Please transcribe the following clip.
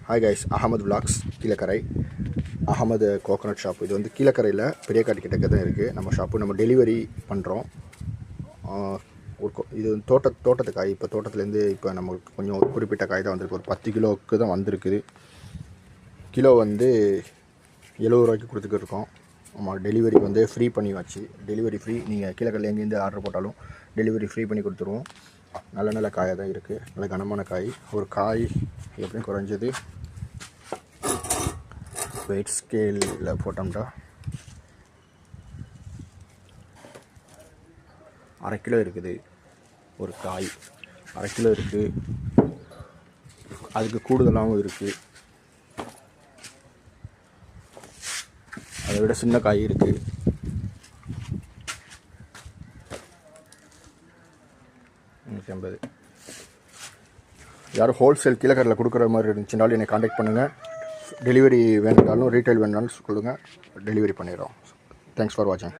Hi guys, Ahamed vlogs Kilakarai, Ahamed coconut shop. இது வந்து கீழக்கரையில் பெரியக்காட்டு கிட்டக்க தான் இருக்குது நம்ம ஷாப்பு. நம்ம டெலிவரி பண்ணுறோம். இது தோட்டத்து காய். இப்போ தோட்டத்துலேருந்து இப்போ நம்மளுக்கு கொஞ்சம் குறிப்பிட்ட காய் தான் வந்திருக்கு. ஒரு 10 கிலோவுக்கு தான் வந்திருக்குது. கிலோ வந்து 70 ரூபாய்க்கு கொடுத்துக்கிட்டு இருக்கோம். ஆமாம், டெலிவரி வந்து ஃப்ரீ பண்ணி வச்சு, டெலிவரி ஃப்ரீ. நீங்கள் கீழக்கரையில் எங்கேருந்து ஆர்டர் போட்டாலும் டெலிவரி ஃப்ரீ பண்ணி கொடுத்துருவோம். நல்ல காயாக தான் இருக்குது, நல்ல கனமான காய். ஒரு காய் எப்படியும் குறைஞ்சது வெயிட் ஸ்கேலில் போட்டோம்னா 1/2 கிலோ இருக்குது. ஒரு காய் 1/2 கிலோ இருக்குது. அதுக்கு கூடுதலாகவும் இருக்குது. அதை விட சின்ன காய் இருக்குது. யாரும் ஹோல்சேல் கீழக்கரையில் கொடுக்குற மாதிரி இருந்துச்சுனாலும் என்னை காண்டாக்ட் பண்ணுங்கள். டெலிவரி வேணுனாலும் ரீட்டைல் வேணுனாலும் சொல்லுங்கள், டெலிவரி பண்ணிடுறோம். தேங்க்ஸ் ஃபார் வாட்சிங்.